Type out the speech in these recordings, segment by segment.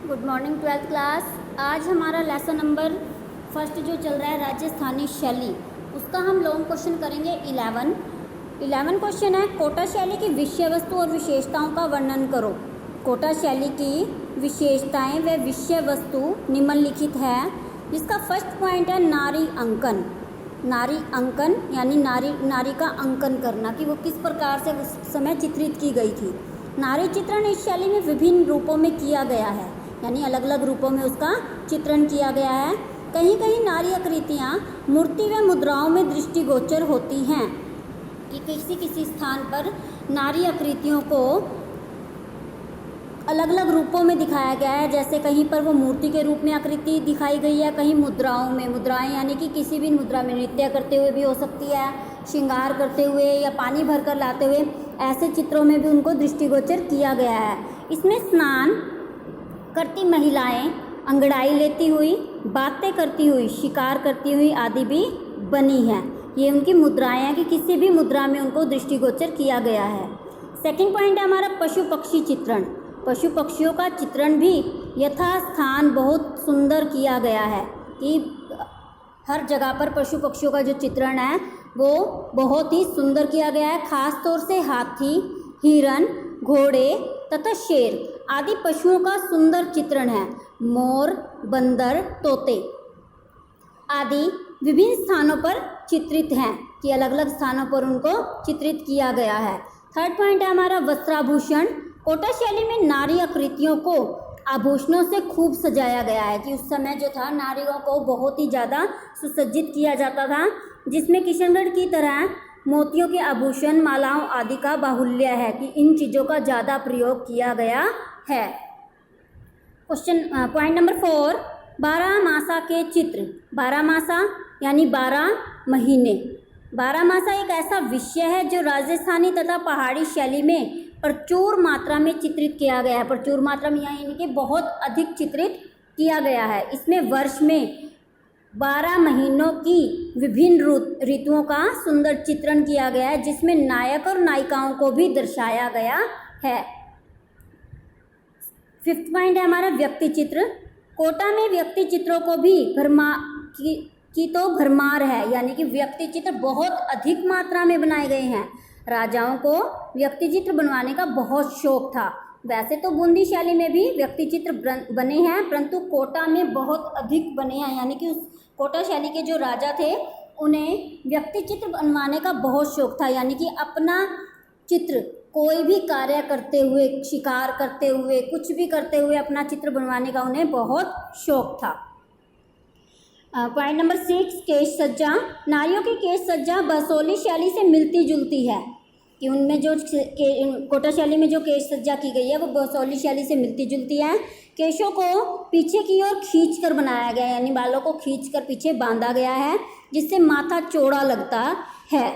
Good morning 12th class. आज हमारा lesson number first जो चल रहा है राजस्थानी शैली, उसका हम लॉन्ग क्वेश्चन करेंगे 11 क्वेश्चन है। कोटा शैली की विषय वस्तु और विशेषताओं का वर्णन करो। कोटा शैली की विशेषताएं व विषय वस्तु निम्नलिखित है। जिसका फर्स्ट पॉइंट है नारी अंकन। नारी अंकन यानी नारी का अंकन करना कि वो किस प्रकार से उस समय चित्रित की गई थी। नारी चित्रण इस शैली में विभिन्न रूपों में किया गया है, यानी अलग अलग रूपों में उसका चित्रण किया गया है। कहीं कहीं नारी आकृतियाँ मूर्ति व मुद्राओं में दृष्टिगोचर होती हैं कि किसी किसी स्थान पर नारी आकृतियों को अलग अलग रूपों में दिखाया गया है। जैसे कहीं पर वो मूर्ति के रूप में आकृति दिखाई गई है, कहीं मुद्राओं में। मुद्राएं यानी कि किसी भी मुद्रा में नृत्य करते हुए भी हो सकती है, श्रृंगार करते हुए या पानी भर कर लाते हुए, ऐसे चित्रों में भी उनको दृष्टिगोचर किया गया है। इसमें स्नान करती महिलाएं अंगड़ाई लेती हुई, बातें करती हुई, शिकार करती हुई आदि भी बनी हैं। ये उनकी मुद्राएं हैं कि किसी भी मुद्रा में उनको दृष्टिगोचर किया गया है। सेकंड पॉइंट है हमारा पशु पक्षी चित्रण। पशु पक्षियों का चित्रण भी यथास्थान बहुत सुंदर किया गया है कि हर जगह पर पशु पक्षियों का जो चित्रण है वो बहुत ही सुंदर किया गया है। खास तौर से हाथी, हिरन, घोड़े तथा शेर आदि पशुओं का सुंदर चित्रण है। मोर, बंदर, तोते आदि विभिन्न स्थानों पर चित्रित हैं कि अलग अलग स्थानों पर उनको चित्रित किया गया है। थर्ड पॉइंट है हमारा वस्त्राभूषण। कोटा शैली में नारी आकृतियों को आभूषणों से खूब सजाया गया है कि उस समय जो था नारियों को बहुत ही ज़्यादा सुसज्जित किया जाता था, जिसमें किशनगढ़ की तरह मोतियों के आभूषण, मालाओं आदि का बाहुल्य है कि इन चीज़ों का ज़्यादा प्रयोग किया गया है। क्वेश्चन पॉइंट नंबर 4, 12 मासा के चित्र। 12 मासा यानी 12 महीने। 12 मासा एक ऐसा विषय है जो राजस्थानी तथा पहाड़ी शैली में प्रचुर मात्रा में चित्रित किया गया है। प्रचुर मात्रा में यानी कि बहुत अधिक चित्रित किया गया है। इसमें वर्ष में 12 महीनों की विभिन्न ऋतुओं का सुंदर चित्रण किया गया है, जिसमें नायक और नायिकाओं को भी दर्शाया गया है। फिफ्थ पॉइंट है हमारा व्यक्ति चित्र। कोटा में व्यक्ति चित्रों को भी भरमार है, यानी कि व्यक्ति चित्र बहुत अधिक मात्रा में बनाए गए हैं। राजाओं को व्यक्ति चित्र बनवाने का बहुत शौक था। वैसे तो बूंदी शैली में भी व्यक्ति चित्र बने हैं, परंतु कोटा में बहुत अधिक बने हैं, यानी कि उस कोटा शैली के जो राजा थे उन्हें व्यक्ति चित्र बनवाने का बहुत शौक था। यानी कि अपना चित्र कोई भी कार्य करते हुए, शिकार करते हुए, कुछ भी करते हुए अपना चित्र बनवाने का उन्हें बहुत शौक था। पॉइंट नंबर 6, केश सज्जा। नारियों की केश सज्जा बसोली शैली से मिलती जुलती है कि उनमें जो कोटा शैली में जो केश सज्जा की गई है वो बसोली शैली से मिलती जुलती है। केशों को पीछे की ओर खींच कर बनाया गया है, यानी बालों को खींच कर पीछे बांधा गया है, जिससे माथा चौड़ा लगता है।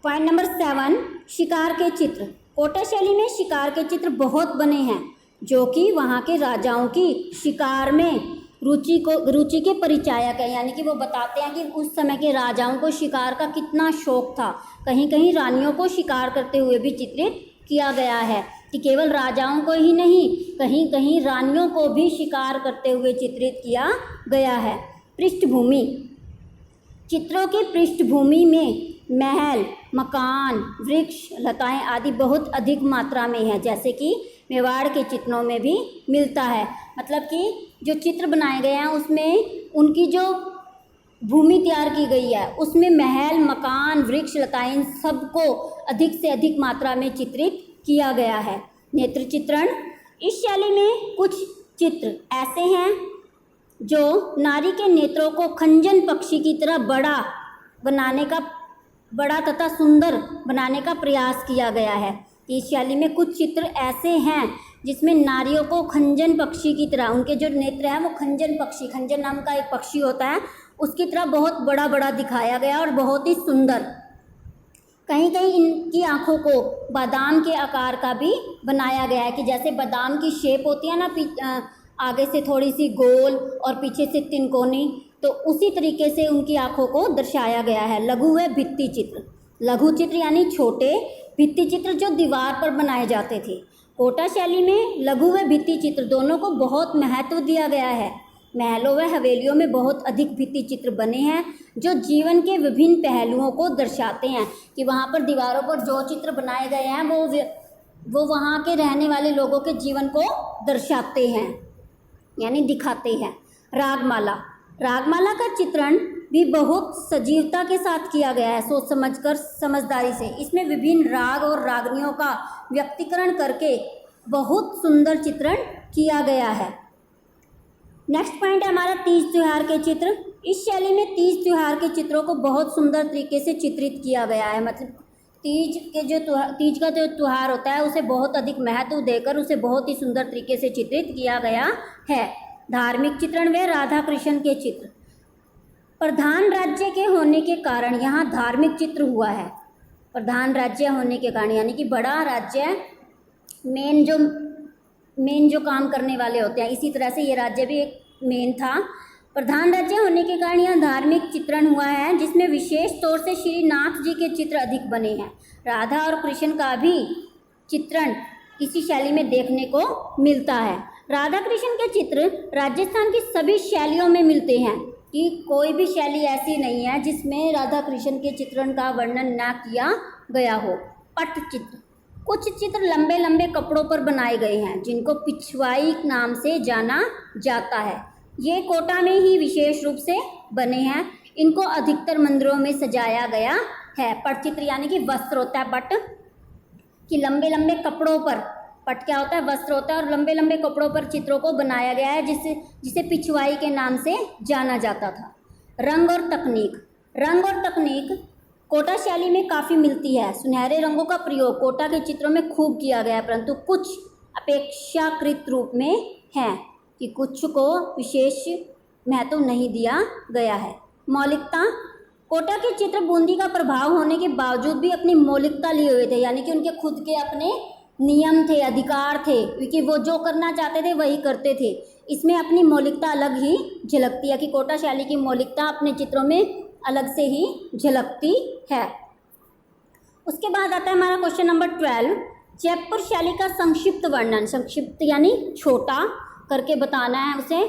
पॉइंट नंबर 7, शिकार के चित्र। कोटा शैली में शिकार के चित्र बहुत बने हैं, जो कि वहाँ के राजाओं की शिकार में रुचि के परिचायक है। यानी कि वो बताते हैं कि उस समय के राजाओं को शिकार का कितना शौक था। कहीं कहीं रानियों को शिकार करते हुए भी चित्रित किया गया है कि केवल राजाओं को ही नहीं, कहीं कहीं रानियों को भी शिकार करते हुए चित्रित किया गया है। पृष्ठभूमि। चित्रों की पृष्ठभूमि में महल, मकान, वृक्ष, लताएं आदि बहुत अधिक मात्रा में है, जैसे कि मेवाड़ के चित्रों में भी मिलता है। मतलब कि जो चित्र बनाए गए हैं उसमें उनकी जो भूमि तैयार की गई है उसमें महल, मकान, वृक्ष, लताएं सबको अधिक से अधिक मात्रा में चित्रित किया गया है। नेत्र चित्रण। इस शैली में कुछ चित्र ऐसे हैं जो नारी के नेत्रों को खंजन पक्षी की तरह बड़ा तथा सुंदर बनाने का प्रयास किया गया है। इस शैली में कुछ चित्र ऐसे हैं जिसमें नारियों को खंजन पक्षी की तरह, उनके जो नेत्र हैं वो खंजन पक्षी, खंजन नाम का एक पक्षी होता है, उसकी तरह बहुत बड़ा बड़ा दिखाया गया और बहुत ही सुंदर। कहीं कहीं इनकी आँखों को बादाम के आकार का भी बनाया गया है कि जैसे बादाम की शेप होती है ना, आगे से थोड़ी सी गोल और पीछे से तिनकोनी, तो उसी तरीके से उनकी आँखों को दर्शाया गया है। लघु व भित्ति चित्र। लघु चित्र यानी छोटे, भित्ति चित्र जो दीवार पर बनाए जाते थे। कोटा शैली में लघु व भित्ति चित्र दोनों को बहुत महत्व दिया गया है। महलों व हवेलियों में बहुत अधिक भित्ति चित्र बने हैं जो जीवन के विभिन्न पहलुओं को दर्शाते हैं, कि वहाँ पर दीवारों पर जो चित्र बनाए गए हैं वो वहाँ के रहने वाले लोगों के जीवन को दर्शाते हैं, यानी दिखाते हैं। रागमाला, रागमाला का चित्रण भी बहुत सजीवता के साथ किया गया है, सोच समझकर, समझदारी से। इसमें विभिन्न राग और रागनियों का व्यक्तीकरण करके बहुत सुंदर चित्रण किया गया है। नेक्स्ट पॉइंट है हमारा तीज त्योहार के चित्र। इस शैली में तीज त्योहार के चित्रों को बहुत सुंदर तरीके से चित्रित किया गया है। मतलब तीज का जो त्यौहार होता है उसे बहुत अधिक महत्व देकर उसे बहुत ही सुंदर तरीके से चित्रित किया गया है। धार्मिक चित्रण व राधा कृष्ण के चित्र। प्रधान राज्य के होने के कारण यहाँ धार्मिक चित्र हुआ है। प्रधान राज्य होने के कारण यानी कि बड़ा राज्य, मेन जो काम करने वाले होते हैं, इसी तरह से ये राज्य भी एक मेन था। प्रधान राज्य होने के कारण यहाँ धार्मिक चित्रण हुआ है, जिसमें विशेष तौर से श्री नाथ जी के चित्र अधिक बने हैं। राधा और कृष्ण का भी चित्रण इसी शैली में देखने को मिलता है। राधा कृष्ण के चित्र राजस्थान की सभी शैलियों में मिलते हैं, कि कोई भी शैली ऐसी नहीं है जिसमें राधा कृष्ण के चित्रण का वर्णन ना किया गया हो। पटचित्र, कुछ चित्र लंबे लंबे कपड़ों पर बनाए गए हैं जिनको पिछवाई नाम से जाना जाता है। ये कोटा में ही विशेष रूप से बने हैं। इनको अधिकतर मंदिरों में सजाया गया है। पटचित्र यानी कि वस्त्र होता है पट, कि लंबे लंबे कपड़ों पर, पट क्या होता है, वस्त्र होता है, और लंबे लंबे कपड़ों पर चित्रों को बनाया गया है जिसे पिछवाई के नाम से जाना जाता था। रंग और तकनीक, रंग और तकनीक कोटा शैली में काफ़ी मिलती है। सुनहरे रंगों का प्रयोग कोटा के चित्रों में खूब किया गया है, परंतु कुछ अपेक्षाकृत रूप में है, कि कुछ को विशेष महत्व नहीं दिया गया है। मौलिकता, कोटा के चित्र बूंदी का प्रभाव होने के बावजूद भी अपनी मौलिकता लिए हुए थे, यानी कि उनके खुद के अपने नियम थे, अधिकार थे, क्योंकि वो जो करना चाहते थे वही करते थे। इसमें अपनी मौलिकता अलग ही झलकती है, कि कोटा शैली की मौलिकता अपने चित्रों में अलग से ही झलकती है। उसके बाद आता है हमारा क्वेश्चन नंबर 12, जयपुर शैली का संक्षिप्त वर्णन। संक्षिप्त यानी छोटा करके बताना है उसे।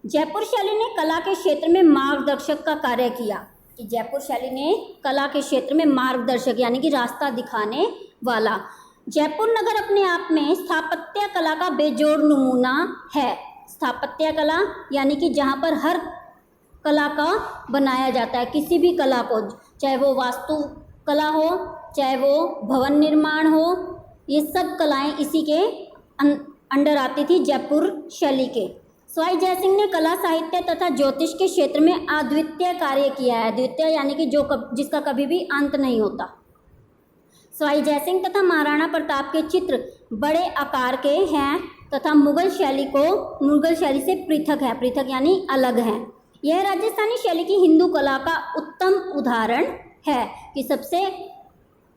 जयपुर शैली ने कला के क्षेत्र में मार्गदर्शक का कार्य किया, कि जयपुर शैली ने कला के क्षेत्र में मार्गदर्शक यानी कि रास्ता दिखाने वाला। जयपुर नगर अपने आप में स्थापत्य कला का बेजोड़ नमूना है। स्थापत्य कला यानी कि जहाँ पर हर कला का बनाया जाता है, किसी भी कला को, चाहे वो वास्तु कला हो, चाहे वो भवन निर्माण हो, ये सब कलाएं इसी के अंडर आती थी जयपुर शैली के। सवाई जयसिंह ने कला, साहित्य तथा ज्योतिष के क्षेत्र में अद्वितीय कार्य किया है। अद्वितीय यानी कि जिसका कभी भी अंत नहीं होता। सवाई जयसिंह तथा महाराणा प्रताप के चित्र बड़े आकार के हैं तथा मुगल शैली से पृथक है। पृथक यानी अलग है। यह राजस्थानी शैली की हिंदू कला का उत्तम उदाहरण है, कि सबसे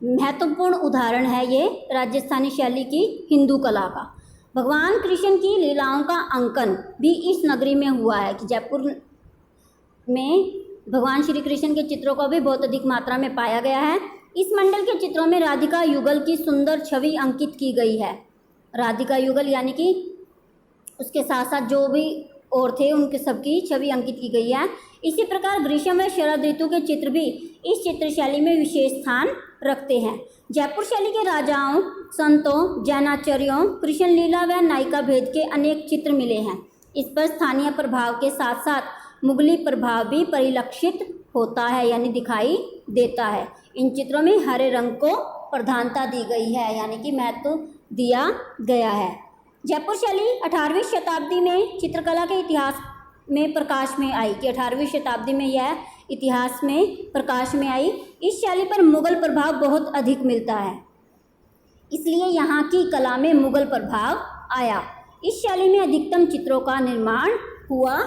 महत्वपूर्ण उदाहरण है ये राजस्थानी शैली की हिंदू कला का। भगवान कृष्ण की लीलाओं का अंकन भी इस नगरी में हुआ है, कि जयपुर में भगवान श्री कृष्ण के चित्रों को भी बहुत अधिक मात्रा में पाया गया है। इस मंडल के चित्रों में राधिका युगल की सुंदर छवि अंकित की गई है। राधिका युगल यानी कि उसके साथ साथ जो भी और थे उनके सबकी छवि अंकित की गई है। इसी प्रकार ग्रीष्म व शरद ऋतु के चित्र भी इस चित्र शैली में विशेष स्थान रखते हैं। जयपुर शैली के राजाओं, संतों, जैनाचार्यों, कृष्ण लीला व नायिका भेद के अनेक चित्र मिले हैं। इस पर स्थानीय प्रभाव के साथ साथ मुगली प्रभाव भी परिलक्षित होता है, यानी दिखाई देता है। इन चित्रों में हरे रंग को प्रधानता दी गई है, यानी कि महत्व दिया गया है। जयपुर शैली 18वीं शताब्दी में चित्रकला के इतिहास में प्रकाश में आई, कि 18वीं शताब्दी में यह इतिहास में प्रकाश में आई। इस शैली पर मुगल प्रभाव बहुत अधिक मिलता है, इसलिए यहाँ की कला में मुगल प्रभाव आया। इस शैली में अधिकतम चित्रों का निर्माण हुआ